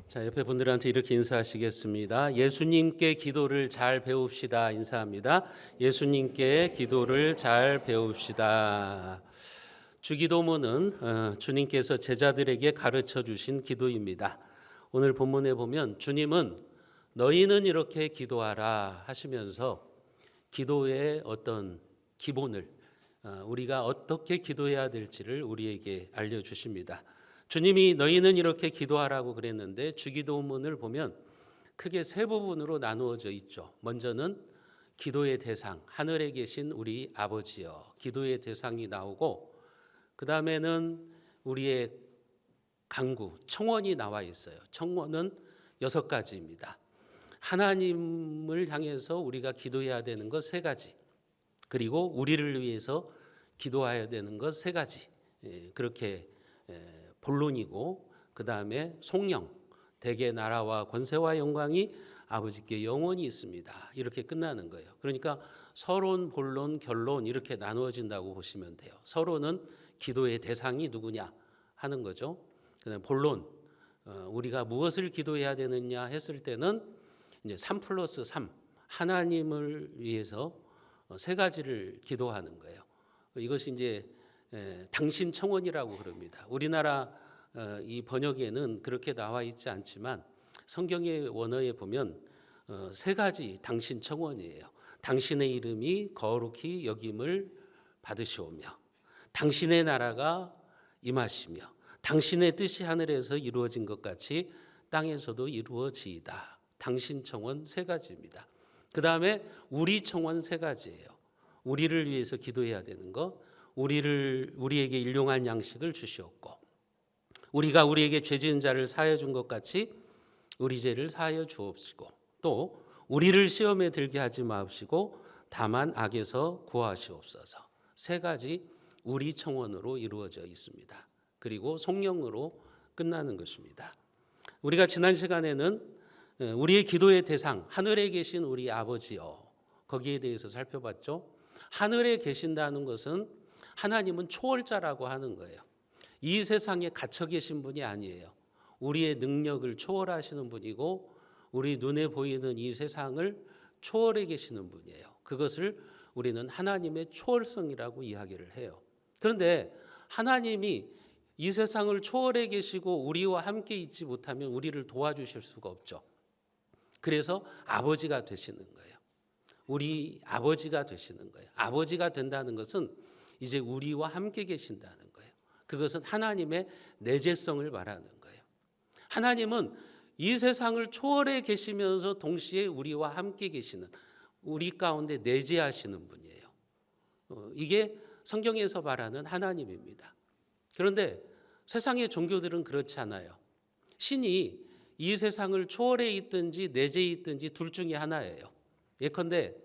자, 옆에 분들한테 이렇게 인사하시겠습니다. 예수님께 기도를 잘 배웁시다. 인사합니다. 예수님께 기도를 잘 배웁시다. 주기도문은 주님께서 제자들에게 가르쳐 주신 기도입니다. 오늘 본문에 보면 주님은 너희는 이렇게 기도하라 하시면서 기도의 어떤 기본을 우리가 어떻게 기도해야 될지를 우리에게 알려주십니다. 주님이 너희는 이렇게 기도하라고 그랬는데 주기도문을 보면 크게 세 부분으로 나누어져 있죠. 먼저는 기도의 대상, 하늘에 계신 우리 아버지여, 기도의 대상이 나오고, 그 다음에는 우리의 간구, 청원이 나와 있어요. 청원은 6가지입니다. 하나님을 향해서 우리가 기도해야 되는 것 3가지, 그리고 우리를 위해서 기도해야 되는 것 3가지, 그렇게 본론이고, 그 다음에 송영, 대개 나라와 권세와 영광이 아버지께 영원히 있습니다. 이렇게 끝나는 거예요. 그러니까 서론, 본론, 결론 이렇게 나누어진다고 보시면 돼요. 서론은 기도의 대상이 누구냐 하는 거죠. 그다음에 본론, 우리가 무엇을 기도해야 되느냐 했을 때는 이제 3+3, 하나님을 위해서 3가지를 기도하는 거예요. 이것이 이제 당신 청원이라고 그럽니다. 우리나라 이 번역에는 그렇게 나와 있지 않지만 성경의 원어에 보면 3가지 당신 청원이에요. 당신의 이름이 거룩히 여김을 받으시오며, 당신의 나라가 임하시며, 당신의 뜻이 하늘에서 이루어진 것 같이 땅에서도 이루어지이다. 당신 청원 3가지입니다. 그 다음에 우리 청원 3가지예요. 우리를 위해서 기도해야 되는 것, 우리에게 일용할 양식을 주시옵고, 우리가 우리에게 죄 지은 자를 사하여 준 것 같이 우리 죄를 사하여 주옵시고, 또 우리를 시험에 들게 하지 마옵시고 다만 악에서 구하시옵소서. 3가지 우리 청원으로 이루어져 있습니다. 그리고 송영으로 끝나는 것입니다. 우리가 지난 시간에는 우리의 기도의 대상, 하늘에 계신 우리 아버지여, 거기에 대해서 살펴봤죠. 하늘에 계신다는 것은 하나님은 초월자라고 하는 거예요. 이 세상에 갇혀 계신 분이 아니에요. 우리의 능력을 초월하시는 분이고, 우리 눈에 보이는 이 세상을 초월해 계시는 분이에요. 그것을 우리는 하나님의 초월성이라고 이야기를 해요. 그런데 하나님이 이 세상을 초월해 계시고 우리와 함께 있지 못하면 우리를 도와주실 수가 없죠. 그래서 아버지가 되시는 거예요. 우리 아버지가 되시는 거예요. 아버지가 된다는 것은 이제 우리와 함께 계신다는 거예요. 그것은 하나님의 내재성을 말하는 거예요. 하나님은 이 세상을 초월해 계시면서 동시에 우리와 함께 계시는, 우리 가운데 내재하시는 분이에요. 이게 성경에서 말하는 하나님입니다. 그런데 세상의 종교들은 그렇지 않아요. 신이 이 세상을 초월해 있든지 내재해 있든지 둘 중에 하나예요. 예컨대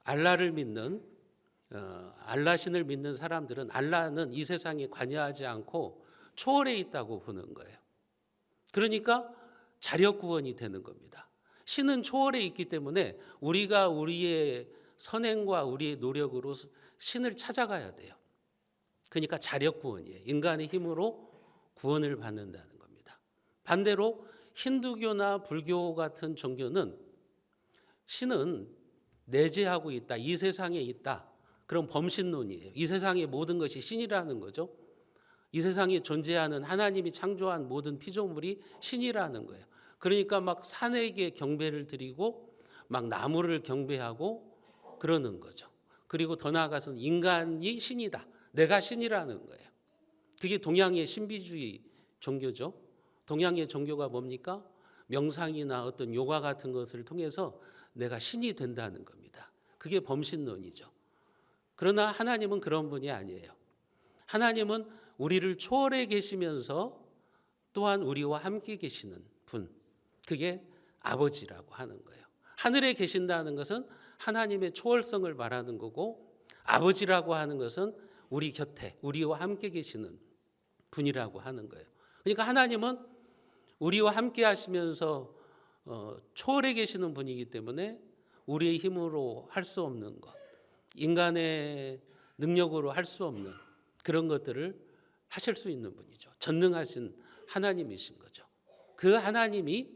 알라를 믿는 알라신을 믿는 사람들은 알라는 이 세상에 관여하지 않고 초월해 있다고 보는 거예요. 그러니까 자력 구원이 되는 겁니다. 신은 초월해 있기 때문에 우리가 우리의 선행과 우리의 노력으로 신을 찾아가야 돼요. 그러니까 자력 구원이에요. 인간의 힘으로 구원을 받는다는 겁니다. 반대로 힌두교나 불교 같은 종교는 신은 내재하고 있다, 이 세상에 있다, 그럼 범신론이에요. 이 세상의 모든 것이 신이라는 거죠. 이 세상에 존재하는 하나님이 창조한 모든 피조물이 신이라는 거예요. 그러니까 막 산에게 경배를 드리고 막 나무를 경배하고 그러는 거죠. 그리고 더 나아가서는 인간이 신이다, 내가 신이라는 거예요. 그게 동양의 신비주의 종교죠. 동양의 종교가 뭡니까? 명상이나 어떤 요가 같은 것을 통해서 내가 신이 된다는 겁니다. 그게 범신론이죠. 그러나 하나님은 그런 분이 아니에요. 하나님은 우리를 초월해 계시면서 또한 우리와 함께 계시는 분, 그게 아버지라고 하는 거예요. 하늘에 계신다는 것은 하나님의 초월성을 말하는 거고, 아버지라고 하는 것은 우리 곁에 우리와 함께 계시는 분이라고 하는 거예요. 그러니까 하나님은 우리와 함께 하시면서 초월해 계시는 분이기 때문에 우리의 힘으로 할 수 없는 것, 인간의 능력으로 할 수 없는 그런 것들을 하실 수 있는 분이죠. 전능하신 하나님이신 거죠. 그 하나님이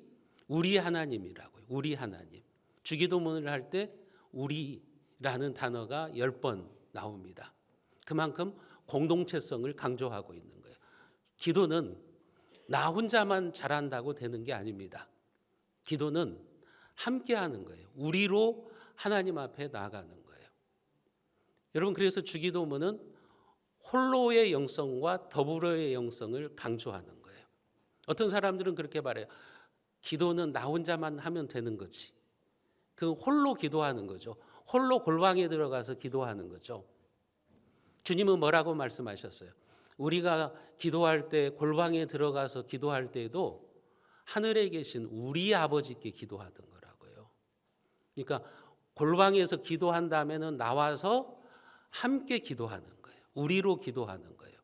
우리 하나님이라고요. 우리 하나님. 주기도문을 할 때 우리라는 단어가 10번 나옵니다. 그만큼 공동체성을 강조하고 있는 거예요. 기도는 나 혼자만 잘한다고 되는 게 아닙니다. 기도는 함께 하는 거예요. 우리로 하나님 앞에 나아가는 거예요. 여러분, 그래서 주기도문은 홀로의 영성과 더불어의 영성을 강조하는 거예요. 어떤 사람들은 그렇게 말해요. 기도는 나 혼자만 하면 되는 거지. 그 홀로 기도하는 거죠. 홀로 골방에 들어가서 기도하는 거죠. 주님은 뭐라고 말씀하셨어요? 우리가 기도할 때 골방에 들어가서 기도할 때에도 하늘에 계신 우리 아버지께 기도하는 거라고요. 그러니까 골방에서 기도한 다음에는 나와서 함께 기도하는 거예요. 우리로 기도하는 거예요.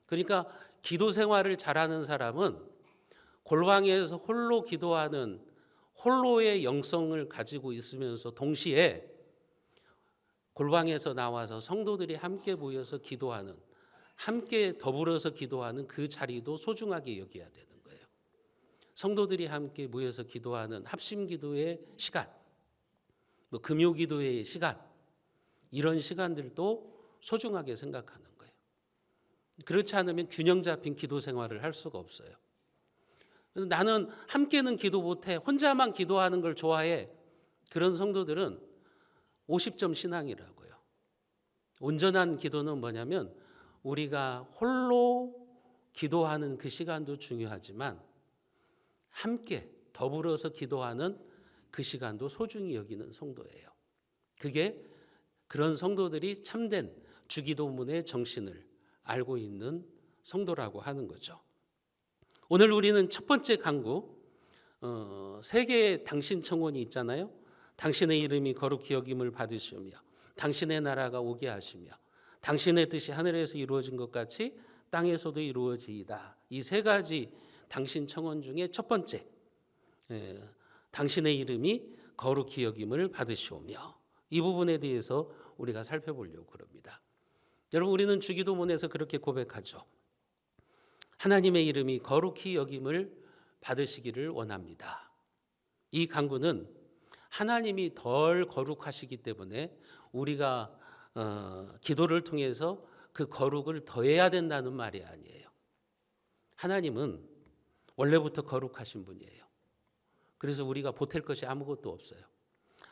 그러니까 기도 생활을 잘하는 사람은 골방에서 홀로 기도하는 홀로의 영성을 가지고 있으면서 동시에 골방에서 나와서 성도들이 함께 모여서 기도하는, 함께 더불어서 기도하는 그 자리도 소중하게 여겨야 되는 거예요. 성도들이 함께 모여서 기도하는 합심 기도의 시간, 금요 기도의 시간, 이런 시간들도 소중하게 생각하는 거예요. 그렇지 않으면 균형 잡힌 기도 생활을 할 수가 없어요. 나는 함께는 기도 못해, 혼자만 기도하는 걸 좋아해. 그런 성도들은 50점 신앙이라고요. 온전한 기도는 뭐냐면 우리가 홀로 기도하는 그 시간도 중요하지만 함께 더불어서 기도하는 그 시간도 소중히 여기는 성도예요. 그게 그런 성도들이 참된 주기도문의 정신을 알고 있는 성도라고 하는 거죠. 오늘 우리는 첫 번째 강구, 세 개의 당신 청원이 있잖아요. 당신의 이름이 거룩히 여김을 받으시오며 당신의 나라가 오게 하시며 당신의 뜻이 하늘에서 이루어진 것 같이 땅에서도 이루어지이다. 이 세 가지 당신 청원 중에 첫 번째, 당신의 이름이 거룩히 여김을 받으시오며, 이 부분에 대해서 우리가 살펴보려고 합니다. 여러분, 우리는 주기도문에서 그렇게 고백하죠. 하나님의 이름이 거룩히 여김을 받으시기를 원합니다. 이 간구는 하나님이 덜 거룩하시기 때문에 우리가 기도를 통해서 그 거룩을 더해야 된다는 말이 아니에요. 하나님은 원래부터 거룩하신 분이에요. 그래서 우리가 보탤 것이 아무것도 없어요.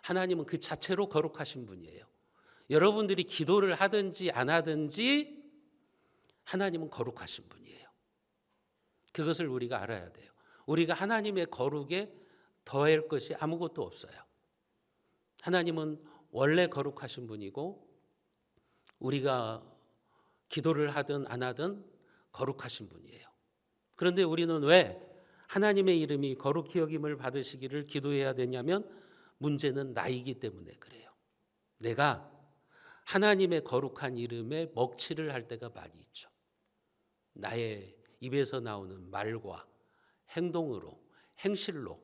하나님은 그 자체로 거룩하신 분이에요. 여러분들이 기도를 하든지 안 하든지 하나님은 거룩하신 분이에요. 그것을 우리가 알아야 돼요. 우리가 하나님의 거룩에 더할 것이 아무것도 없어요. 하나님은 원래 거룩하신 분이고 우리가 기도를 하든 안 하든 거룩하신 분이에요. 그런데 우리는 왜 하나님의 이름이 거룩히 여김을 받으시기를 기도해야 되냐면 문제는 나이기 때문에 그래요. 내가 하나님의 거룩한 이름에 먹칠을 할 때가 많이 있죠. 나의 입에서 나오는 말과 행동으로, 행실로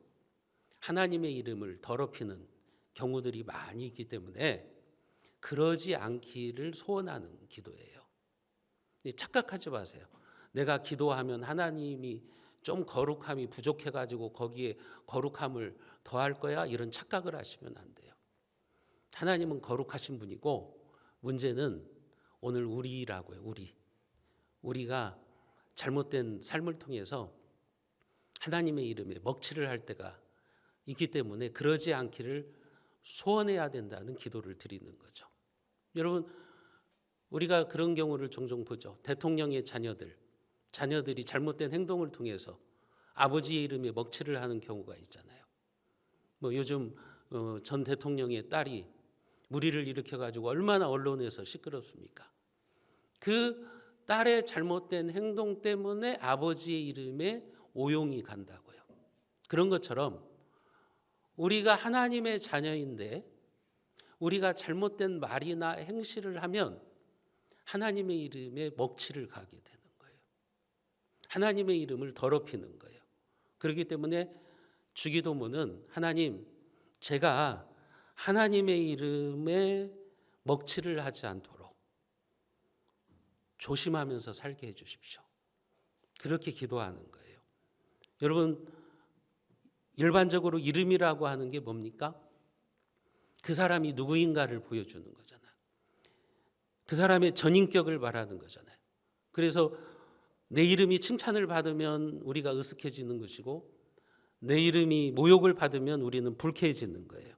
하나님의 이름을 더럽히는 경우들이 많이 있기 때문에 그러지 않기를 소원하는 기도예요. 착각하지 마세요. 내가 기도하면 하나님이 좀 거룩함이 부족해가지고 거기에 거룩함을 더할 거야, 이런 착각을 하시면 안 돼요. 하나님은 거룩하신 분이고 문제는 오늘 우리라고요. 우리가 잘못된 삶을 통해서 하나님의 이름에 먹칠을 할 때가 있기 때문에 그러지 않기를 소원해야 된다는 기도를 드리는 거죠. 여러분, 우리가 그런 경우를 종종 보죠. 대통령의 자녀들이 잘못된 행동을 통해서 아버지의 이름에 먹칠을 하는 경우가 있잖아요. 요즘 전 대통령의 딸이 무리를 일으켜가지고 얼마나 언론에서 시끄럽습니까? 그 딸의 잘못된 행동 때문에 아버지의 이름에 오용이 간다고요. 그런 것처럼 우리가 하나님의 자녀인데 우리가 잘못된 말이나 행실을 하면 하나님의 이름에 먹칠을 가게 되는 거예요. 하나님의 이름을 더럽히는 거예요. 그렇기 때문에 주기도문은 하나님, 제가 하나님의 이름에 먹칠을 하지 않도록 조심하면서 살게 해주십시오. 그렇게 기도하는 거예요. 여러분, 일반적으로 이름이라고 하는 게 뭡니까? 그 사람이 누구인가를 보여주는 거잖아요. 그 사람의 전인격을 말하는 거잖아요. 그래서 내 이름이 칭찬을 받으면 우리가 으쓱해지는 것이고, 내 이름이 모욕을 받으면 우리는 불쾌해지는 거예요.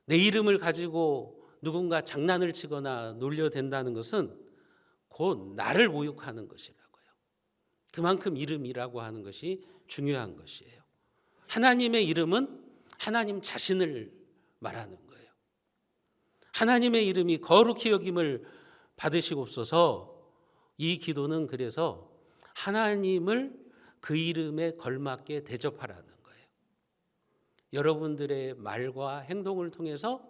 내 이름을 가지고 누군가 장난을 치거나 놀려댄다는 것은 곧 나를 모욕하는 것이라고요. 그만큼 이름이라고 하는 것이 중요한 것이에요. 하나님의 이름은 하나님 자신을 말하는 거예요. 하나님의 이름이 거룩히 여김을 받으시옵소서. 이 기도는 그래서 하나님을 그 이름에 걸맞게 대접하라는 거예요. 여러분들의 말과 행동을 통해서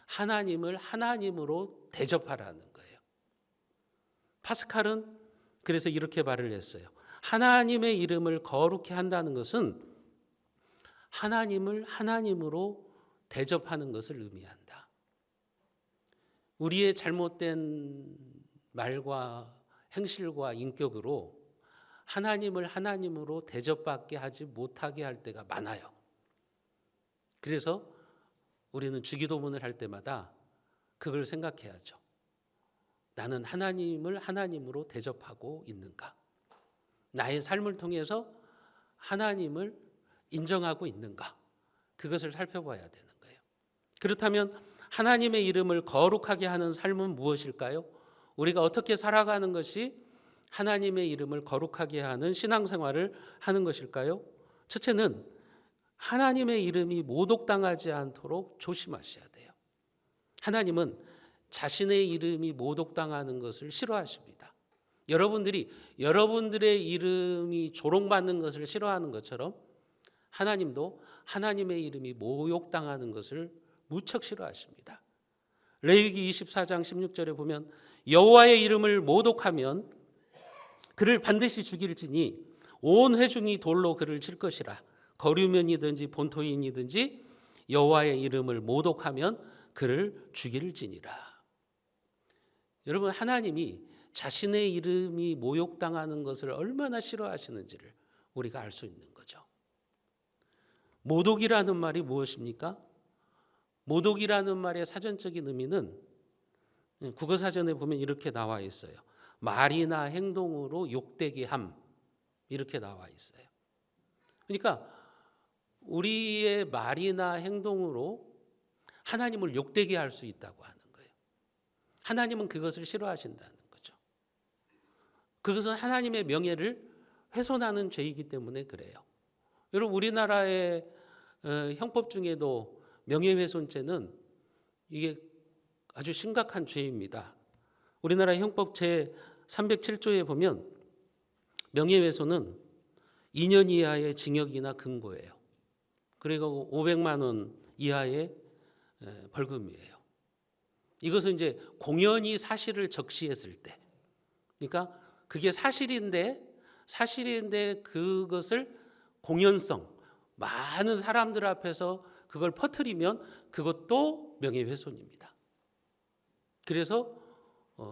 하나님을 하나님으로 대접하라는 거예요. 파스칼은 그래서 이렇게 말을 했어요. 하나님의 이름을 거룩히 한다는 것은 하나님을 하나님으로 대접하는 것을 의미한다. 우리의 잘못된 말과 행실과 인격으로 하나님을 하나님으로 대접받게 하지 못하게 할 때가 많아요. 그래서 우리는 주기도문을 할 때마다 그걸 생각해야죠. 나는 하나님을 하나님으로 대접하고 있는가? 나의 삶을 통해서 하나님을 인정하고 있는가? 그것을 살펴봐야 되는 거예요. 그렇다면 하나님의 이름을 거룩하게 하는 삶은 무엇일까요? 우리가 어떻게 살아가는 것이 하나님의 이름을 거룩하게 하는 신앙생활을 하는 것일까요? 첫째는 하나님의 이름이 모독당하지 않도록 조심하셔야 돼요. 하나님은 자신의 이름이 모독당하는 것을 싫어하십니다. 여러분들이 여러분들의 이름이 조롱받는 것을 싫어하는 것처럼 하나님도 하나님의 이름이 모욕당하는 것을 무척 싫어하십니다. 레위기 24장 16절에 보면 여호와의 이름을 모독하면 그를 반드시 죽일지니 온 회중이 돌로 그를 칠 것이라. 거류면이든지 본토인이든지 여호와의 이름을 모독하면 그를 죽일지니라. 여러분, 하나님이 자신의 이름이 모욕당하는 것을 얼마나 싫어하시는지를 우리가 알 수 있는 거죠. 모독이라는 말이 무엇입니까? 모독이라는 말의 사전적인 의미는 국어사전에 보면 이렇게 나와 있어요. 말이나 행동으로 욕되게 함, 이렇게 나와 있어요. 그러니까 우리의 말이나 행동으로 하나님을 욕되게 할 수 있다고 하는 거예요. 하나님은 그것을 싫어하신다는 거죠. 그것은 하나님의 명예를 훼손하는 죄이기 때문에 그래요. 여러분, 우리나라의 형법 중에도 명예훼손죄는 이게 아주 심각한 죄입니다. 우리나라 형법 제 307조에 보면 명예훼손은 2년 이하의 징역이나 금고예요. 그리고 500만 원 이하의 벌금이에요. 이것은 이제 공연히 사실을 적시했을 때, 그러니까 그게 사실인데 그것을 공연성, 많은 사람들 앞에서 그걸 퍼뜨리면 그것도 명예훼손입니다. 그래서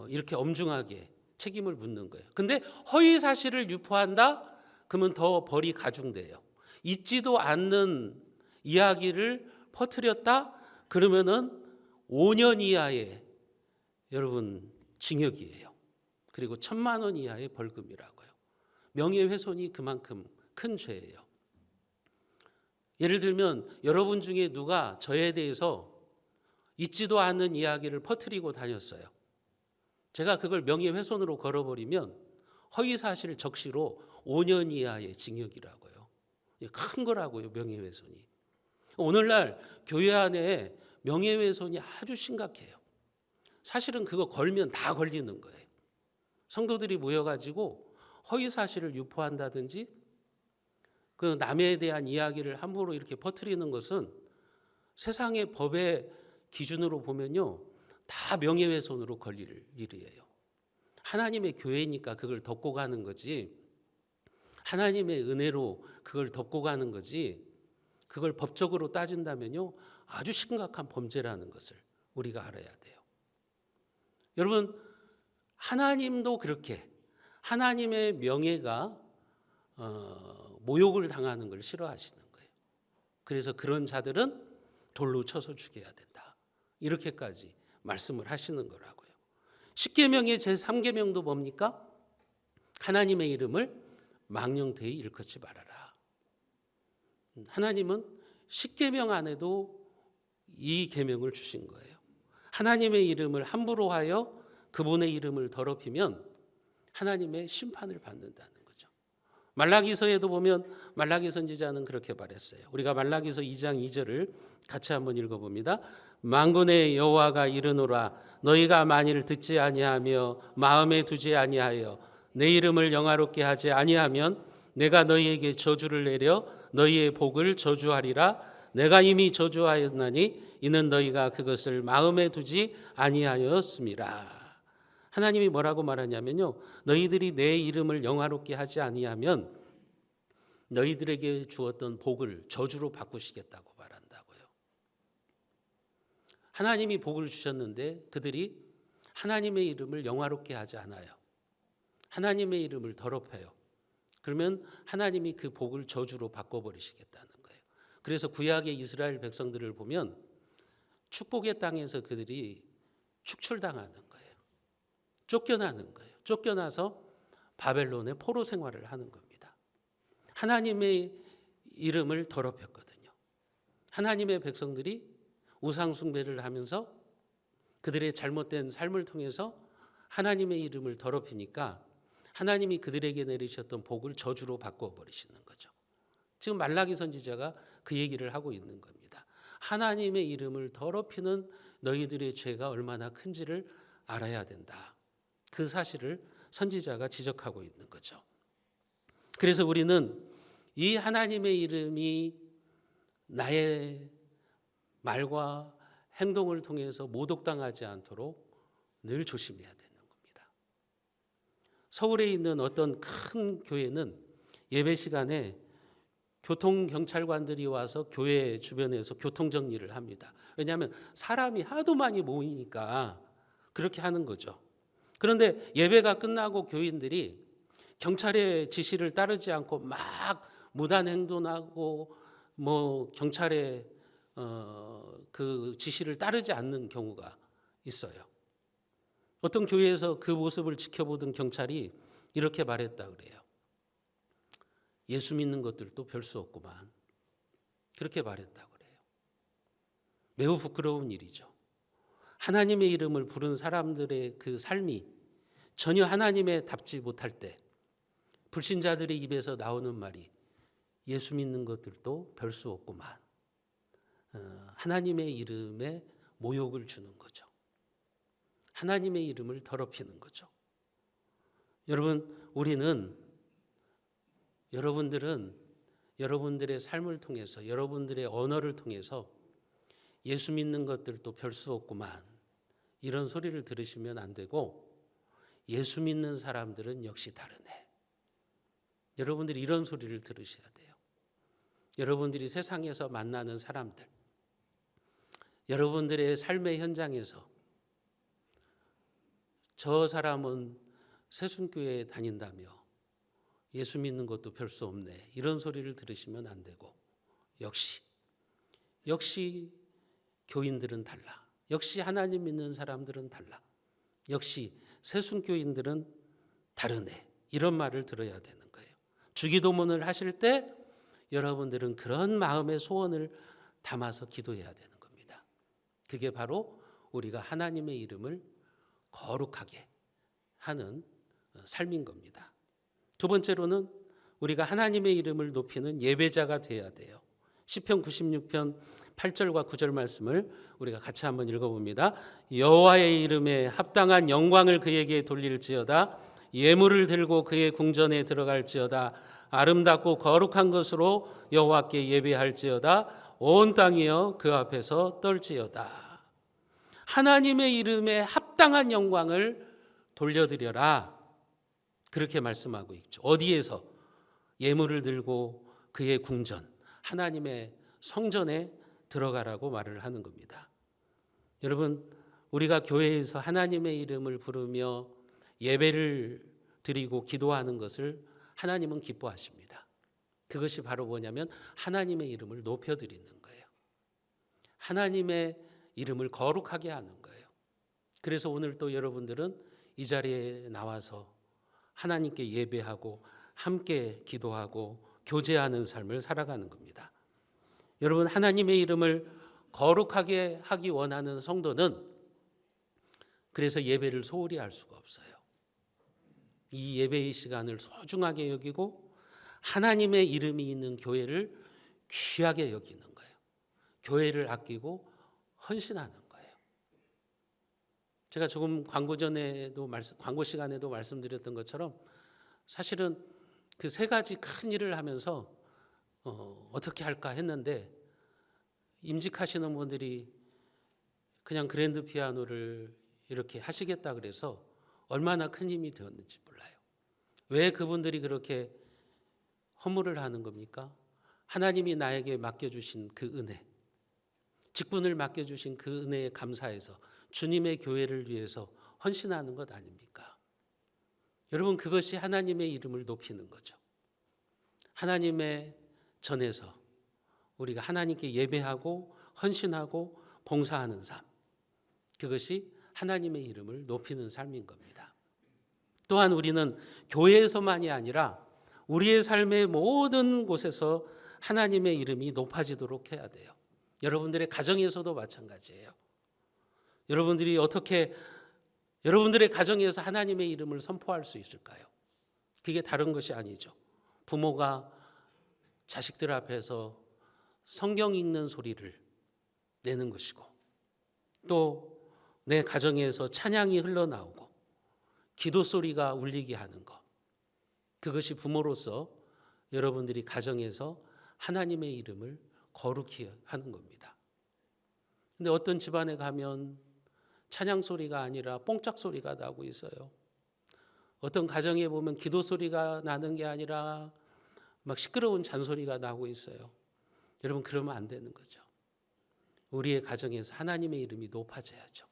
이렇게 엄중하게 책임을 묻는 거예요. 근데 허위 사실을 유포한다? 그러면 더 벌이 가중돼요. 있지도 않는 이야기를 퍼뜨렸다? 그러면은 5년 이하의 여러분 징역이에요. 그리고 1,000만 원 이하의 벌금이라고요. 명예훼손이 그만큼 큰 죄예요. 예를 들면 여러분 중에 누가 저에 대해서 있지도 않은 이야기를 퍼뜨리고 다녔어요. 제가 그걸 명예훼손으로 걸어버리면 허위사실 적시로 5년 이하의 징역이라고요. 큰 거라고요, 명예훼손이. 오늘날 교회 안에 명예훼손이 아주 심각해요. 사실은 그거 걸면 다 걸리는 거예요. 성도들이 모여가지고 허위사실을 유포한다든지 그 남에 대한 이야기를 함부로 이렇게 퍼뜨리는 것은 세상의 법의 기준으로 보면요, 다 명예훼손으로 걸릴 일이에요. 하나님의 교회니까 그걸 덮고 가는 거지, 하나님의 은혜로 그걸 덮고 가는 거지, 그걸 법적으로 따진다면요 아주 심각한 범죄라는 것을 우리가 알아야 돼요. 여러분, 하나님도 그렇게 하나님의 명예가 모욕을 당하는 걸 싫어하시는 거예요. 그래서 그런 자들은 돌로 쳐서 죽여야 된다. 이렇게까지 말씀을 하시는 거라고요. 십계명의 제3계명도 뭡니까? 하나님의 이름을 망령되이 일컫지 말아라. 하나님은 십계명 안에도 이 계명을 주신 거예요. 하나님의 이름을 함부로 하여 그분의 이름을 더럽히면 하나님의 심판을 받는다는 거죠. 말라기서에도 보면 말라기 선지자는 그렇게 말했어요. 우리가 말라기서 2장 2절을 같이 한번 읽어봅니다. 만군의 여호와가 이르노라 너희가 만일 듣지 아니하며 마음에 두지 아니하여 내 이름을 영화롭게 하지 아니하면 내가 너희에게 저주를 내려 너희의 복을 저주하리라. 내가 이미 저주하였나니 이는 너희가 그것을 마음에 두지 아니하였음이라. 하나님이 뭐라고 말하냐면요, 너희들이 내 이름을 영화롭게 하지 아니하면 너희들에게 주었던 복을 저주로 바꾸시겠다고 말한다고요. 하나님이 복을 주셨는데 그들이 하나님의 이름을 영화롭게 하지 않아요. 하나님의 이름을 더럽혀요. 그러면 하나님이 그 복을 저주로 바꿔버리시겠다는 거예요. 그래서 구약의 이스라엘 백성들을 보면 축복의 땅에서 그들이 축출당하는 거예요. 쫓겨나는 거예요. 쫓겨나서 바벨론의 포로 생활을 하는 겁니다. 하나님의 이름을 더럽혔거든요. 하나님의 백성들이 우상 숭배를 하면서 그들의 잘못된 삶을 통해서 하나님의 이름을 더럽히니까 하나님이 그들에게 내리셨던 복을 저주로 바꿔버리시는 거죠. 지금 말라기 선지자가 그 얘기를 하고 있는 겁니다. 하나님의 이름을 더럽히는 너희들의 죄가 얼마나 큰지를 알아야 된다. 그 사실을 선지자가 지적하고 있는 거죠. 그래서 우리는 이 하나님의 이름이 나의 말과 행동을 통해서 모독당하지 않도록 늘 조심해야 되는 겁니다. 서울에 있는 어떤 큰 교회는 예배 시간에 교통경찰관들이 와서 교회 주변에서 교통정리를 합니다. 왜냐하면 사람이 하도 많이 모이니까 그렇게 하는 거죠. 그런데 예배가 끝나고 교인들이 경찰의 지시를 따르지 않고 막 무단횡동하고 경찰의 그 지시를 따르지 않는 경우가 있어요. 어떤 교회에서 그 모습을 지켜보던 경찰이 이렇게 말했다 그래요. 예수 믿는 것들도 별 수 없구만. 그렇게 말했다 그래요. 매우 부끄러운 일이죠. 하나님의 이름을 부른 사람들의 그 삶이 전혀 하나님에 답지 못할 때 불신자들의 입에서 나오는 말이 예수 믿는 것들도 별 수 없구만. 하나님의 이름에 모욕을 주는 거죠. 하나님의 이름을 더럽히는 거죠. 여러분, 여러분들은 여러분들의 삶을 통해서 여러분들의 언어를 통해서 예수 믿는 것들도 별 수 없구만 이런 소리를 들으시면 안 되고 예수 믿는 사람들은 역시 다르네. 여러분들이 이런 소리를 들으셔야 돼요. 여러분들이 세상에서 만나는 사람들, 여러분들의 삶의 현장에서 저 사람은 새순교회에 다닌다며 예수 믿는 것도 별 수 없네 이런 소리를 들으시면 안 되고 역시 교인들은 달라. 역시 하나님 믿는 사람들은 달라. 역시 새순교인들은 다르네. 이런 말을 들어야 되는 거예요. 주기도문을 하실 때 여러분들은 그런 마음의 소원을 담아서 기도해야 되는 겁니다. 그게 바로 우리가 하나님의 이름을 거룩하게 하는 삶인 겁니다. 두 번째로는 우리가 하나님의 이름을 높이는 예배자가 돼야 돼요. 시편 96편 8절과 9절 말씀을 우리가 같이 한번 읽어봅니다. 여호와의 이름에 합당한 영광을 그에게 돌릴지어다. 예물을 들고 그의 궁전에 들어갈지어다. 아름답고 거룩한 것으로 여호와께 예배할지어다. 온 땅이여 그 앞에서 떨지어다. 하나님의 이름에 합당한 영광을 돌려드려라. 그렇게 말씀하고 있죠. 어디에서? 예물을 들고 그의 궁전, 하나님의 성전에 들어가라고 말을 하는 겁니다. 여러분, 우리가 교회에서 하나님의 이름을 부르며 예배를 드리고 기도하는 것을 하나님은 기뻐하십니다. 그것이 바로 뭐냐면 하나님의 이름을 높여드리는 거예요. 하나님의 이름을 거룩하게 하는 거예요. 그래서 오늘 또 여러분들은 이 자리에 나와서 하나님께 예배하고 함께 기도하고 교제하는 삶을 살아가는 겁니다. 여러분, 하나님의 이름을 거룩하게 하기 원하는 성도는 그래서 예배를 소홀히 할 수가 없어요. 이 예배의 시간을 소중하게 여기고 하나님의 이름이 있는 교회를 귀하게 여기는 거예요. 교회를 아끼고 헌신하는 거예요. 제가 조금 광고 시간에도 말씀드렸던 것처럼 사실은 그 세 가지 큰 일을 하면서 어떻게 할까 했는데 임직하시는 분들이 그냥 그랜드 피아노를 이렇게 하시겠다 그래서 얼마나 큰 힘이 되었는지 몰라요. 왜 그분들이 그렇게 허물을 하는 겁니까? 하나님이 나에게 맡겨주신 그 은혜, 직분을 맡겨주신 그 은혜에 감사해서 주님의 교회를 위해서 헌신하는 것 아닙니까? 여러분, 그것이 하나님의 이름을 높이는 거죠. 하나님의 전에서 우리가 하나님께 예배하고 헌신하고 봉사하는 삶, 그것이 하나님의 이름을 높이는 삶인 겁니다. 또한 우리는 교회에서만이 아니라 우리의 삶의 모든 곳에서 하나님의 이름이 높아지도록 해야 돼요. 여러분들의 가정에서도 마찬가지예요. 여러분들이 어떻게 여러분들의 가정에서 하나님의 이름을 선포할 수 있을까요? 그게 다른 것이 아니죠. 부모가 자식들 앞에서 성경 읽는 소리를 내는 것이고, 또 내 가정에서 찬양이 흘러나오고 기도 소리가 울리게 하는 것, 그것이 부모로서 여러분들이 가정에서 하나님의 이름을 거룩히 하는 겁니다. 근데 어떤 집안에 가면 찬양 소리가 아니라 뽕짝 소리가 나고 있어요. 어떤 가정에 보면 기도 소리가 나는 게 아니라 막 시끄러운 잔소리가 나고 있어요. 여러분, 그러면 안 되는 거죠. 우리의 가정에서 하나님의 이름이 높아져야죠.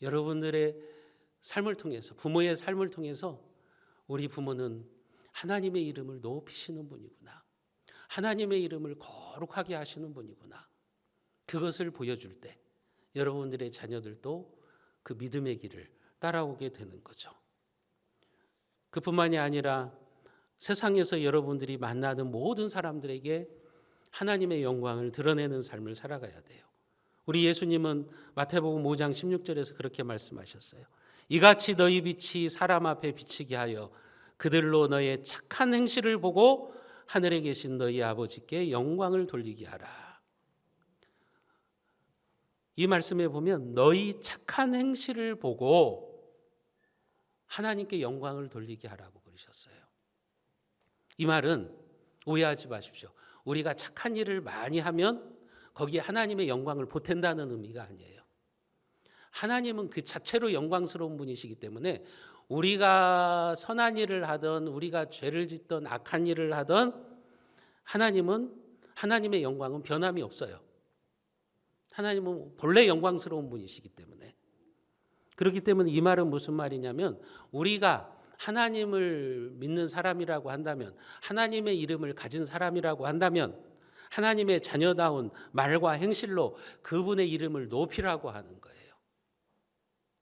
여러분들의 삶을 통해서, 부모의 삶을 통해서 우리 부모는 하나님의 이름을 높이시는 분이구나, 하나님의 이름을 거룩하게 하시는 분이구나, 그것을 보여줄 때 여러분들의 자녀들도 그 믿음의 길을 따라오게 되는 거죠. 그뿐만이 아니라 세상에서 여러분들이 만나는 모든 사람들에게 하나님의 영광을 드러내는 삶을 살아가야 돼요. 우리 예수님은 마태복음 5장 16절에서 그렇게 말씀하셨어요. 이같이 너희 빛이 사람 앞에 비치게 하여 그들로 너의 착한 행실을 보고 하늘에 계신 너희 아버지께 영광을 돌리게 하라. 이 말씀에 보면 너희 착한 행실을 보고 하나님께 영광을 돌리게 하라고 그러셨어요. 이 말은 오해하지 마십시오. 우리가 착한 일을 많이 하면 거기에 하나님의 영광을 보탠다는 의미가 아니에요. 하나님은 그 자체로 영광스러운 분이시기 때문에 우리가 선한 일을 하든 우리가 죄를 짓든 악한 일을 하든 하나님의 영광은 변함이 없어요. 하나님은 본래 영광스러운 분이시기 때문에. 그렇기 때문에 이 말은 무슨 말이냐면, 우리가 하나님을 믿는 사람이라고 한다면, 하나님의 이름을 가진 사람이라고 한다면 하나님의 자녀다운 말과 행실로 그분의 이름을 높이라고 하는 거예요.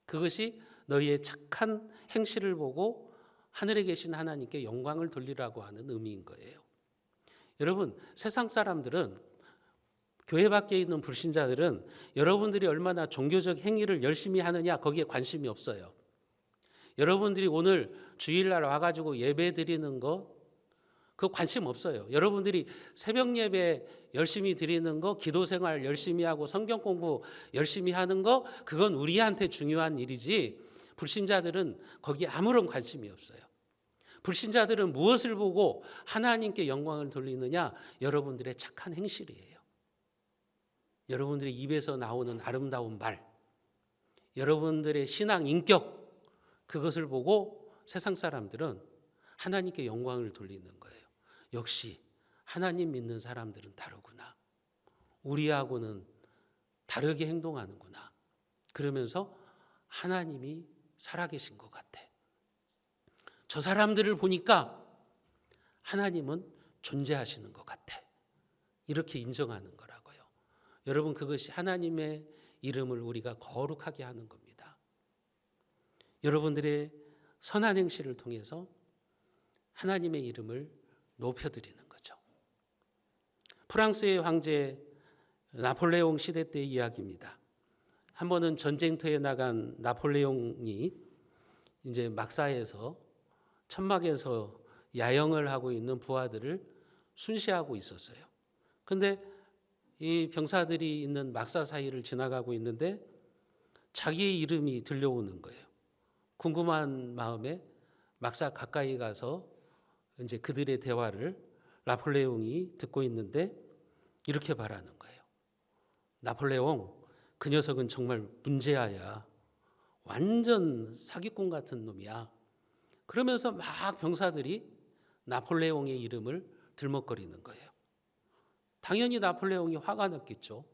그것이 너희의 착한 행실을 보고 하늘에 계신 하나님께 영광을 돌리라고 하는 의미인 거예요. 여러분, 세상 사람들은, 교회 밖에 있는 불신자들은 여러분들이 얼마나 종교적 행위를 열심히 하느냐, 거기에 관심이 없어요. 여러분들이 오늘 주일날 와가지고 예배 드리는 거, 그거 관심 없어요. 여러분들이 새벽 예배 열심히 드리는 거, 기도 생활 열심히 하고 성경 공부 열심히 하는 거, 그건 우리한테 중요한 일이지 불신자들은 거기에 아무런 관심이 없어요. 불신자들은 무엇을 보고 하나님께 영광을 돌리느냐? 여러분들의 착한 행실이에요. 여러분들의 입에서 나오는 아름다운 말, 여러분들의 신앙 인격, 그것을 보고 세상 사람들은 하나님께 영광을 돌리는 거예요. 역시 하나님 믿는 사람들은 다르구나, 우리하고는 다르게 행동하는구나, 그러면서 하나님이 살아계신 것 같아. 저 사람들을 보니까 하나님은 존재하시는 것 같아. 이렇게 인정하는 거라고요. 여러분, 그것이 하나님의 이름을 우리가 거룩하게 하는 겁니다. 여러분들의 선한 행실을 통해서 하나님의 이름을 높여드리는 거죠. 프랑스의 황제 나폴레옹 시대 때의 이야기입니다. 한 번은 전쟁터에 나간 나폴레옹이 이제 막사에서 천막에서 야영을 하고 있는 부하들을 순시하고 있었어요. 근데 이 병사들이 있는 막사 사이를 지나가고 있는데 자기의 이름이 들려오는 거예요. 궁금한 마음에 막사 가까이 가서 이제 그들의 대화를 나폴레옹이 듣고 있는데 이렇게 말하는 거예요. 나폴레옹, 그 녀석은 정말 문제아야. 완전 사기꾼 같은 놈이야. 그러면서 막 병사들이 나폴레옹의 이름을 들먹거리는 거예요. 당연히 나폴레옹이 화가 났겠죠.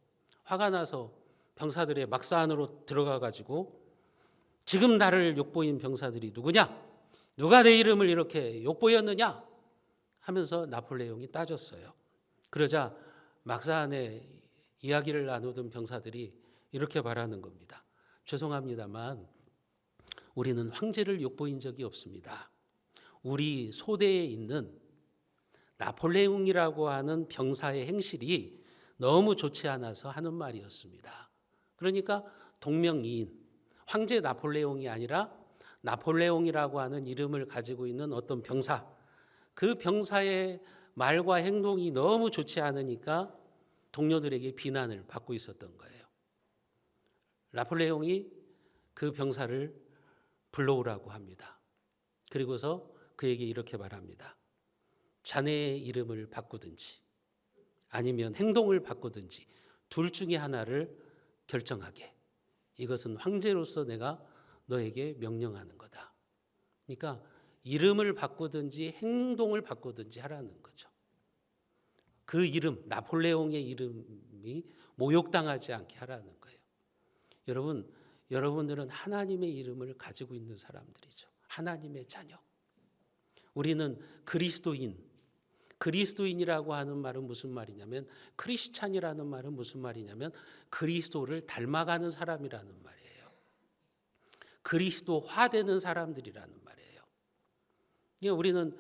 화가 나서 병사들의 막사 안으로 들어가 가지고 지금 나를 욕보인 병사들이 누구냐? 누가 내 이름을 이렇게 욕보였느냐? 하면서 나폴레옹이 따졌어요. 그러자 막사 안에 이야기를 나누던 병사들이 이렇게 말하는 겁니다. 죄송합니다만 우리는 황제를 욕보인 적이 없습니다. 우리 소대에 있는 나폴레옹이라고 하는 병사의 행실이 너무 좋지 않아서 하는 말이었습니다. 그러니까 동명이인 황제 나폴레옹이 아니라 나폴레옹이라고 하는 이름을 가지고 있는 어떤 병사, 그 병사의 말과 행동이 너무 좋지 않으니까 동료들에게 비난을 받고 있었던 거예요. 나폴레옹이 그 병사를 불러오라고 합니다. 그리고서 그에게 이렇게 말합니다. 자네의 이름을 바꾸든지 아니면 행동을 바꾸든지 둘 중에 하나를 결정하게. 이것은 황제로서 내가 너에게 명령하는 거다. 그러니까 이름을 바꾸든지 행동을 바꾸든지 하라는 거죠. 그 이름, 나폴레옹의 이름이 모욕당하지 않게 하라는 거예요. 여러분들은 하나님의 이름을 가지고 있는 사람들이죠. 하나님의 자녀. 우리는 그리스도인이라고 하는 말은 무슨 말이냐면, 크리스찬이라는 말은 무슨 말이냐면 그리스도를 닮아가는 사람이라는 말이에요. 그리스도화되는 사람들이라는 말이에요. 우리는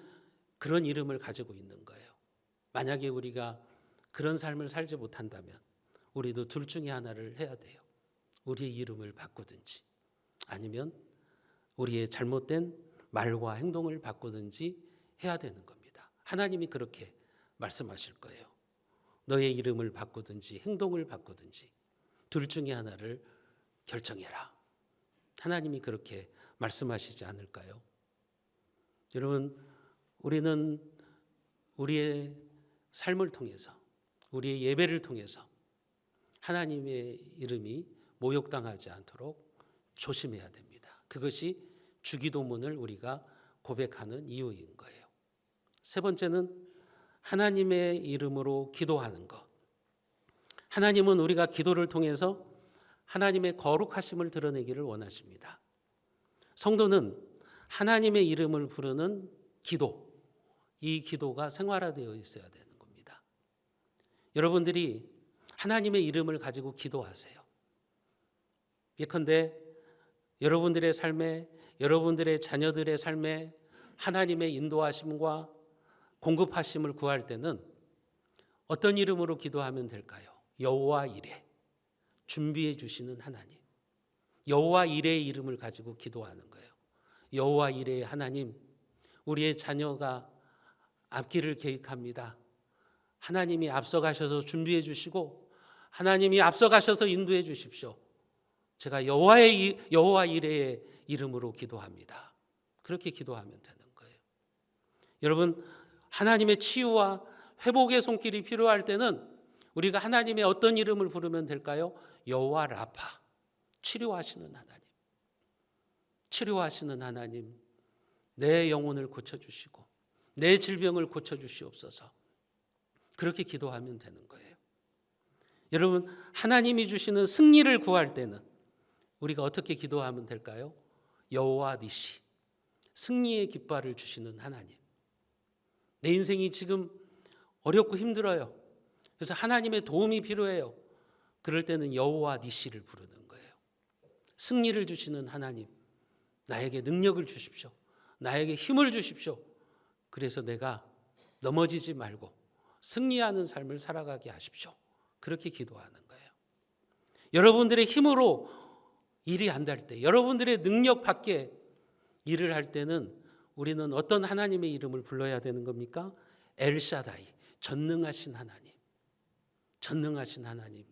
그런 이름을 가지고 있는 거예요. 만약에 우리가 그런 삶을 살지 못한다면 우리도 둘 중에 하나를 해야 돼요. 우리의 이름을 바꾸든지 아니면 우리의 잘못된 말과 행동을 바꾸든지 해야 되는 겁니다. 하나님이 그렇게 말씀하실 거예요. 너의 이름을 바꾸든지 행동을 바꾸든지 둘 중에 하나를 결정해라. 하나님이 그렇게 말씀하시지 않을까요? 여러분, 우리는 우리의 삶을 통해서, 우리의 예배를 통해서 하나님의 이름이 모욕당하지 않도록 조심해야 됩니다. 그것이 주기도문을 우리가 고백하는 이유인 거예요. 세 번째는 하나님의 이름으로 기도하는 것. 하나님은 우리가 기도를 통해서 하나님의 거룩하심을 드러내기를 원하십니다. 성도는 하나님의 이름을 부르는 기도, 이 기도가 생활화되어 있어야 되는 겁니다. 여러분들이 하나님의 이름을 가지고 기도하세요. 예컨대 여러분들의 삶에, 여러분들의 자녀들의 삶에 하나님의 인도하심과 공급하심을 구할 때는 어떤 이름으로 기도하면 될까요? 여호와 이레, 준비해 주시는 하나님. 여호와 이레의 이름을 가지고 기도하는 거예요. 여호와 이레의 하나님, 우리의 자녀가 앞길을 계획합니다. 하나님이 앞서가셔서 준비해 주시고 하나님이 앞서가셔서 인도해 주십시오. 제가 여호와 이레의 이름으로 기도합니다. 그렇게 기도하면 되는 거예요. 여러분, 하나님의 치유와 회복의 손길이 필요할 때는 우리가 하나님의 어떤 이름을 부르면 될까요? 여호와 라파, 치료하시는 하나님. 치료하시는 하나님, 내 영혼을 고쳐주시고 내 질병을 고쳐주시옵소서. 그렇게 기도하면 되는 거예요. 여러분, 하나님이 주시는 승리를 구할 때는 우리가 어떻게 기도하면 될까요? 여호와 니시, 승리의 깃발을 주시는 하나님. 내 인생이 지금 어렵고 힘들어요. 그래서 하나님의 도움이 필요해요. 그럴 때는 여호와 니시를 부르는 거예요. 승리를 주시는 하나님, 나에게 능력을 주십시오. 나에게 힘을 주십시오. 그래서 내가 넘어지지 말고 승리하는 삶을 살아가게 하십시오. 그렇게 기도하는 거예요. 여러분들의 힘으로 일이 안 될 때, 여러분들의 능력 밖에 일을 할 때는 우리는 어떤 하나님의 이름을 불러야 되는 겁니까? 엘샤다이, 전능하신 하나님. 전능하신 하나님.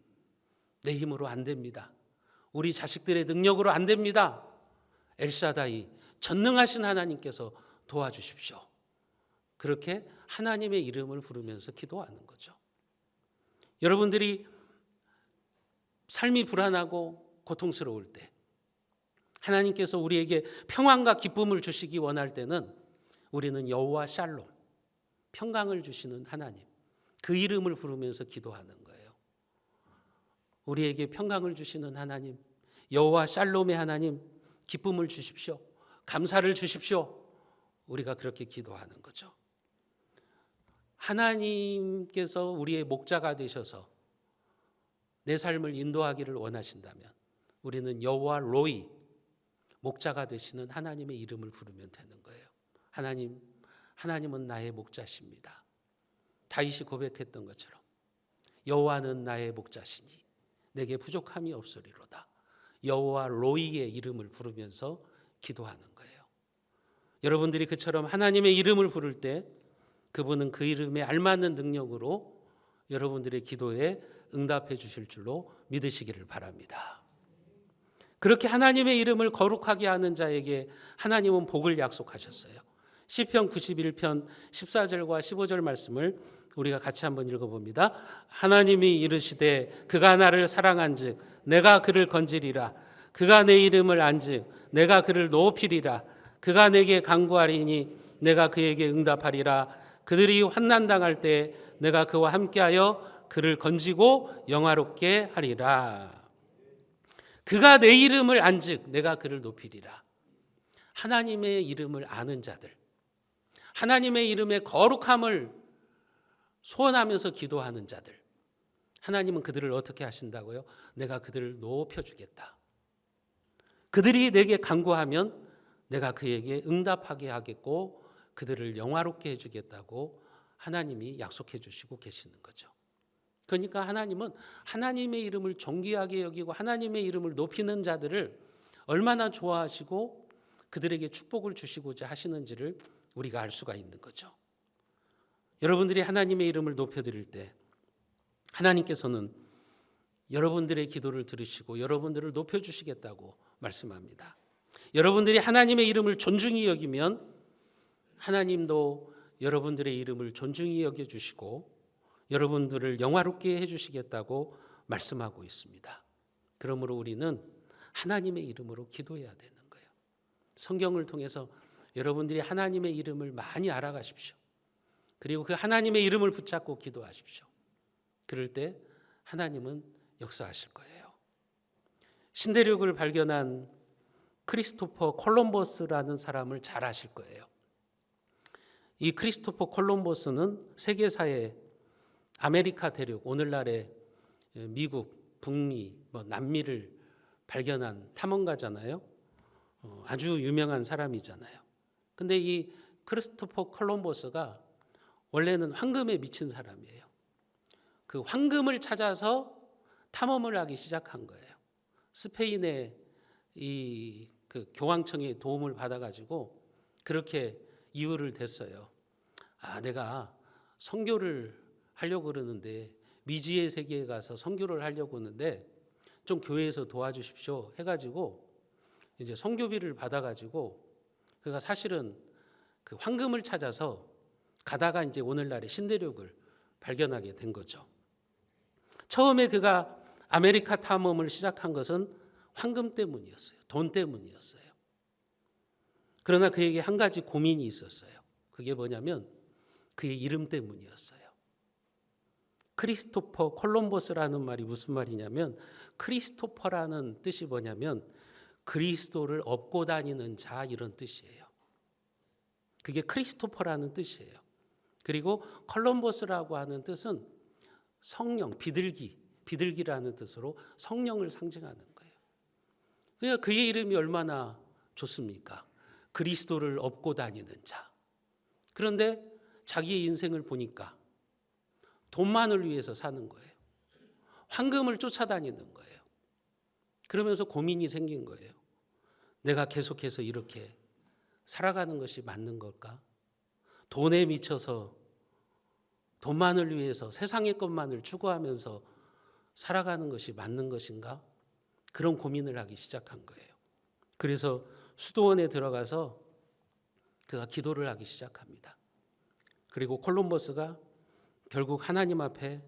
내 힘으로 안 됩니다. 우리 자식들의 능력으로 안 됩니다. 엘샤다이, 전능하신 하나님께서 도와주십시오. 그렇게 하나님의 이름을 부르면서 기도하는 거죠. 여러분들이 삶이 불안하고 고통스러울 때, 하나님께서 우리에게 평안과 기쁨을 주시기 원할 때는 우리는 여호와 샬롬, 평강을 주시는 하나님, 그 이름을 부르면서 기도하는 거예요. 우리에게 평강을 주시는 하나님, 여호와 샬롬의 하나님, 기쁨을 주십시오. 감사를 주십시오. 우리가 그렇게 기도하는 거죠. 하나님께서 우리의 목자가 되셔서 내 삶을 인도하기를 원하신다면 우리는 여호와 로이, 목자가 되시는 하나님의 이름을 부르면 되는 거예요. 하나님은 나의 목자십니다. 다윗이 고백했던 것처럼 여호와는 나의 목자시니 내게 부족함이 없으리로다. 여호와 로이의 이름을 부르면서 기도하는 거예요. 여러분들이 그처럼 하나님의 이름을 부를 때 그분은 그 이름에 알맞는 능력으로 여러분들의 기도에 응답해 주실 줄로 믿으시기를 바랍니다. 그렇게 하나님의 이름을 거룩하게 하는 자에게 하나님은 복을 약속하셨어요. 시편 91편 14절과 15절 말씀을 우리가 같이 한번 읽어봅니다. 하나님이 이르시되 그가 나를 사랑한즉 내가 그를 건지리라. 그가 내 이름을 안즉 내가 그를 높이리라. 그가 내게 간구하리니 내가 그에게 응답하리라. 그들이 환난당할 때 내가 그와 함께하여 그를 건지고 영화롭게 하리라. 그가 내 이름을 안즉 내가 그를 높이리라. 하나님의 이름을 아는 자들, 하나님의 이름의 거룩함을 소원하면서 기도하는 자들, 하나님은 그들을 어떻게 하신다고요? 내가 그들을 높여주겠다. 그들이 내게 간구하면 내가 그에게 응답하게 하겠고 그들을 영화롭게 해주겠다고 하나님이 약속해 주시고 계시는 거죠. 그러니까 하나님은 하나님의 이름을 존귀하게 여기고 하나님의 이름을 높이는 자들을 얼마나 좋아하시고 그들에게 축복을 주시고자 하시는지를 우리가 알 수가 있는 거죠. 여러분들이 하나님의 이름을 높여드릴 때 하나님께서는 여러분들의 기도를 들으시고 여러분들을 높여주시겠다고 말씀합니다. 여러분들이 하나님의 이름을 존중히 여기면 하나님도 여러분들의 이름을 존중히 여겨주시고 여러분들을 영화롭게 해주시겠다고 말씀하고 있습니다. 그러므로 우리는 하나님의 이름으로 기도해야 되는 거예요. 성경을 통해서 여러분들이 하나님의 이름을 많이 알아가십시오. 그리고 그 하나님의 이름을 붙잡고 기도하십시오. 그럴 때 하나님은 역사하실 거예요. 신대륙을 발견한 크리스토퍼 콜럼버스라는 사람을 잘 아실 거예요. 이 크리스토퍼 콜럼버스는 세계사에 아메리카 대륙, 오늘날의 미국, 북미, 남미를 발견한 탐험가잖아요. 아주 유명한 사람이잖아요. 근데 이 크리스토퍼 콜럼버스가 원래는 황금에 미친 사람이에요. 그 황금을 찾아서 탐험을 하기 시작한 거예요. 스페인의 그 교황청의 도움을 받아가지고 그렇게 이유를 댔어요. 내가 선교를 하려고 그러는데 미지의 세계에 가서 선교를 하려고 하는데 좀 교회에서 도와주십시오 해가지고 이제 선교비를 받아가지고 그가 사실은 그 황금을 찾아서 가다가 이제 오늘날의 신대륙을 발견하게 된 거죠. 처음에 그가 아메리카 탐험을 시작한 것은 황금 때문이었어요. 돈 때문이었어요. 그러나 그에게 한 가지 고민이 있었어요. 그게 뭐냐면 그의 이름 때문이었어요. 크리스토퍼 콜럼버스라는 말이 무슨 말이냐면 크리스토퍼라는 뜻이 뭐냐면 그리스도를 업고 다니는 자, 이런 뜻이에요. 그게 크리스토퍼라는 뜻이에요. 그리고 콜럼버스라고 하는 뜻은 성령, 비둘기라는 뜻으로 성령을 상징하는 거예요. 그러니까 그의 이름이 얼마나 좋습니까? 그리스도를 업고 다니는 자. 그런데 자기의 인생을 보니까 돈만을 위해서 사는 거예요. 황금을 쫓아다니는 거예요. 그러면서 고민이 생긴 거예요. 내가 계속해서 이렇게 살아가는 것이 맞는 걸까? 돈에 미쳐서 돈만을 위해서 세상의 것만을 추구하면서 살아가는 것이 맞는 것인가? 그런 고민을 하기 시작한 거예요. 그래서 수도원에 들어가서 그가 기도를 하기 시작합니다. 그리고 콜럼버스가 결국 하나님 앞에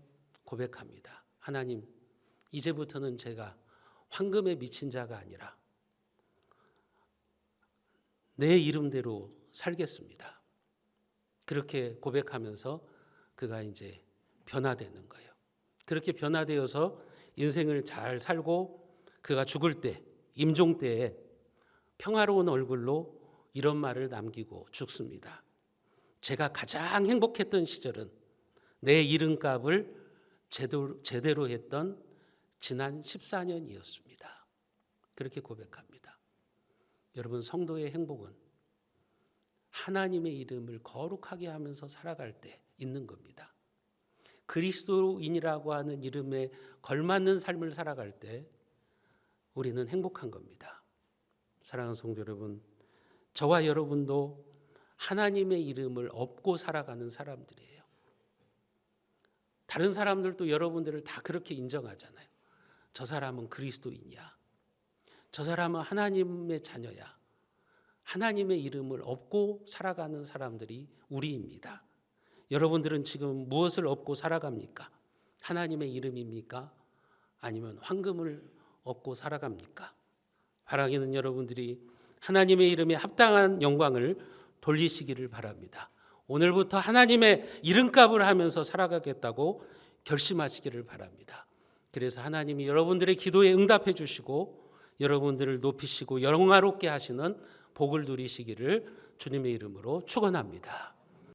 고백합니다. 하나님, 이제부터는 제가 황금에 미친 자가 아니라 내 이름대로 살겠습니다. 그렇게 고백하면서 그가 이제 변화되는 거예요. 그렇게 변화되어서 인생을 잘 살고 그가 죽을 때, 임종 때에 평화로운 얼굴로 이런 말을 남기고 죽습니다. 제가 가장 행복했던 시절은 내 이름값을 제대로 했던 지난 14년이었습니다. 그렇게 고백합니다. 여러분, 성도의 행복은 하나님의 이름을 거룩하게 하면서 살아갈 때 있는 겁니다. 그리스도인이라고 하는 이름에 걸맞는 삶을 살아갈 때 우리는 행복한 겁니다. 사랑하는 성도 여러분, 저와 여러분도 하나님의 이름을 업고 살아가는 사람들이에요. 다른 사람들도 여러분들을 다 그렇게 인정하잖아요. 저 사람은 그리스도인이야. 저 사람은 하나님의 자녀야. 하나님의 이름을 업고 살아가는 사람들이 우리입니다. 여러분들은 지금 무엇을 업고 살아갑니까? 하나님의 이름입니까? 아니면 황금을 업고 살아갑니까? 바라기는 여러분들이 하나님의 이름에 합당한 영광을 돌리시기를 바랍니다. 오늘부터 하나님의 이름값을 하면서 살아가겠다고 결심하시기를 바랍니다. 그래서 하나님이 여러분들의 기도에 응답해 주시고 여러분들을 높이시고 영화롭게 하시는 복을 누리시기를 주님의 이름으로 축원합니다.